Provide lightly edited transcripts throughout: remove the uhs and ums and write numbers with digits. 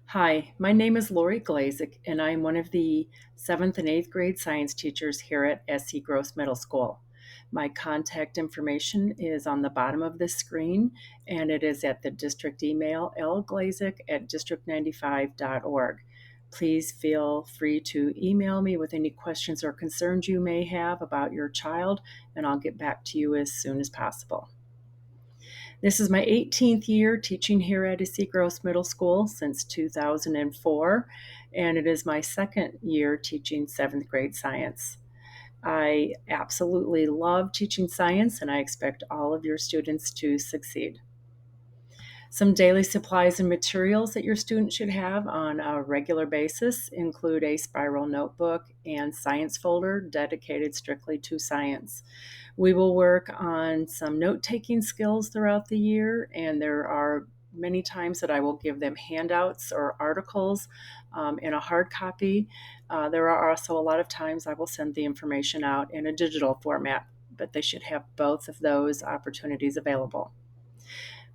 Hi, my name is Lori Glazik, and I'm one of the 7th and 8th grade science teachers here at SC Gross Middle School. My contact information is on the bottom of this screen, and it is at the district email lglazik@district95.org. Please feel free to email me with any questions or concerns you may have about your child, and I'll get back to you as soon as possible. This is my 18th year teaching here at SC Gross Middle School since 2004, and it is my second year teaching 7th grade science. I absolutely love teaching science, and I expect all of your students to succeed. Some daily supplies and materials that your students should have on a regular basis include a spiral notebook and science folder dedicated strictly to science. We will work on some note-taking skills throughout the year, and there are many times that I will give them handouts or articles in a hard copy. There are also a lot of times I will send the information out in a digital format, but they should have both of those opportunities available.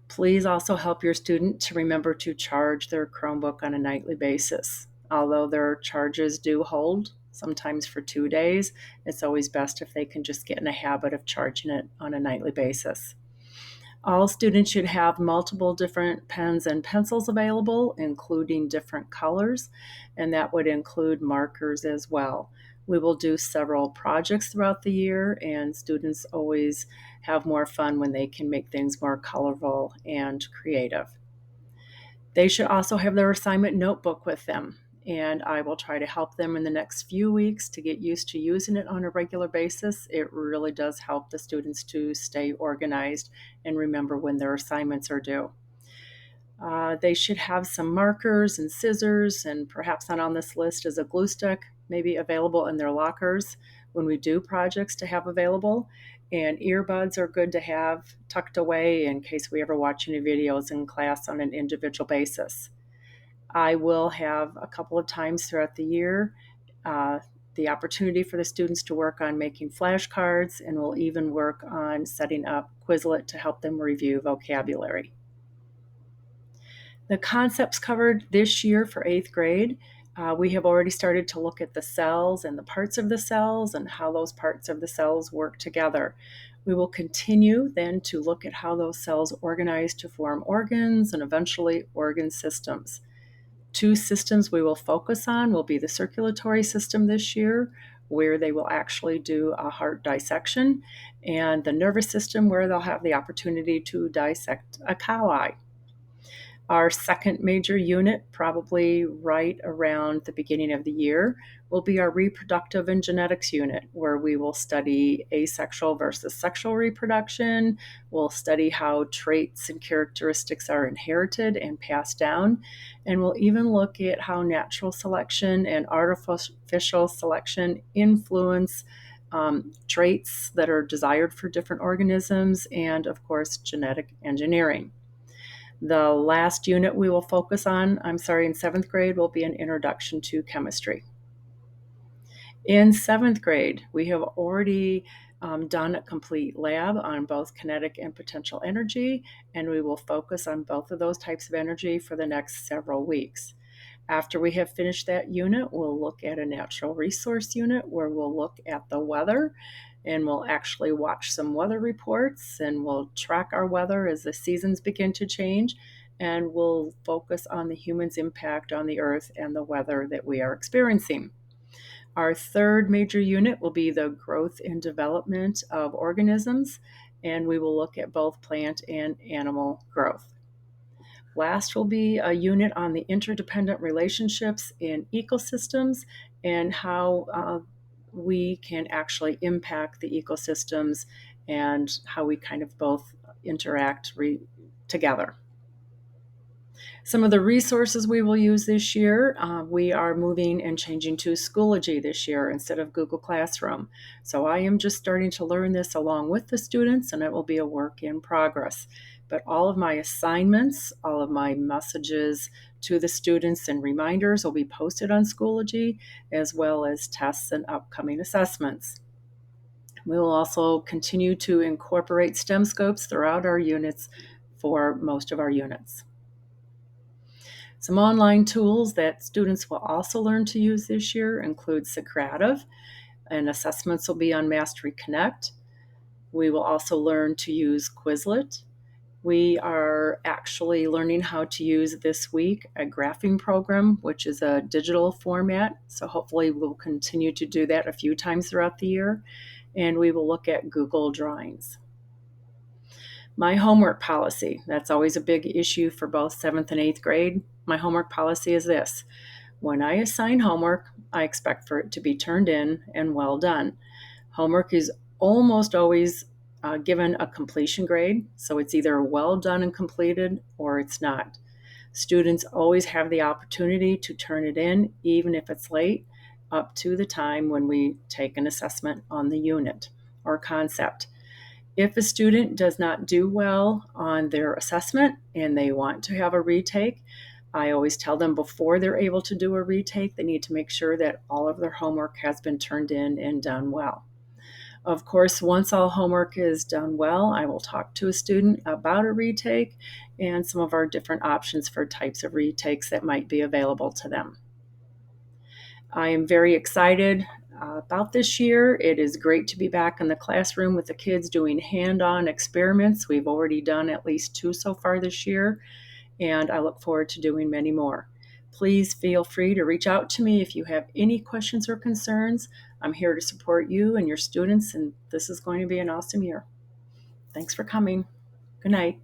Please also help your student to remember to charge their Chromebook on a nightly basis. Although their charges do hold, sometimes for 2 days, it's always best if they can just get in a habit of charging it on a nightly basis. All students should have multiple different pens and pencils available, including different colors, and that would include markers as well. We will do several projects throughout the year, and students always have more fun when they can make things more colorful and creative. They should also have their assignment notebook with them, and I will try to help them in the next few weeks to get used to using it on a regular basis. It really does help the students to stay organized and remember when their assignments are due. They should have some markers and scissors, and perhaps not on this list is a glue stick, maybe available in their lockers when we do projects to have available. And earbuds are good to have tucked away in case we ever watch any videos in class on an individual basis. I will have a couple of times throughout the year uh, the opportunity for the students to work on making flashcards, and we'll even work on setting up Quizlet to help them review vocabulary. The concepts covered this year for 8th grade, we have already started to look at the cells and the parts of the cells and how those parts of the cells work together. We will continue then to look at how those cells organize to form organs and eventually organ systems. Two systems we will focus on will be the circulatory system this year, where they will actually do a heart dissection, and the nervous system, where they'll have the opportunity to dissect a cow eye. Our second major unit, probably right around the beginning of the year, will be our reproductive and genetics unit, where we will study asexual versus sexual reproduction. We'll study how traits and characteristics are inherited and passed down. And we'll even look at how natural selection and artificial selection influence traits that are desired for different organisms, and of course, genetic engineering. The last unit we will focus on, in 7th grade, will be an introduction to chemistry. In 7th grade, we have already done a complete lab on both kinetic and potential energy, and we will focus on both of those types of energy for the next several weeks. After we have finished that unit, we'll look at a natural resource unit where we'll look at the weather, and we'll actually watch some weather reports, and we'll track our weather as the seasons begin to change, and we'll focus on the human's impact on the earth and the weather that we are experiencing. Our third major unit will be the growth and development of organisms, and we will look at both plant and animal growth. Last will be a unit on the interdependent relationships in ecosystems and how we can actually impact the ecosystems and how we kind of both interact together. Some of the resources we will use this year, we are moving and changing to Schoology this year instead of Google Classroom. So I am just starting to learn this along with the students, and it will be a work in progress. But all of my assignments, all of my messages to the students and reminders will be posted on Schoology, as well as tests and upcoming assessments. We will also continue to incorporate STEM scopes throughout our units for most of our units. Some online tools that students will also learn to use this year include Socrative, and assessments will be on Mastery Connect. We will also learn to use Quizlet. We are actually learning how to use this week a graphing program, which is a digital format. So hopefully we'll continue to do that a few times throughout the year. And we will look at Google Drawings. My homework policy, that's always a big issue for both 7th and 8th grade. My homework policy is this: when I assign homework, I expect for it to be turned in and well done. Homework is almost always given a completion grade, so it's either well done and completed or it's not. Students always have the opportunity to turn it in, even if it's late, up to the time when we take an assessment on the unit or concept. If a student does not do well on their assessment and they want to have a retake, I always tell them before they're able to do a retake, they need to make sure that all of their homework has been turned in and done well. Of course, once all homework is done well, I will talk to a student about a retake and some of our different options for types of retakes that might be available to them. I am very excited about this year. It is great to be back in the classroom with the kids doing hand-on experiments. We've already done at least 2 so far this year, and I look forward to doing many more. Please feel free to reach out to me if you have any questions or concerns. I'm here to support you and your students, and this is going to be an awesome year. Thanks for coming. Good night.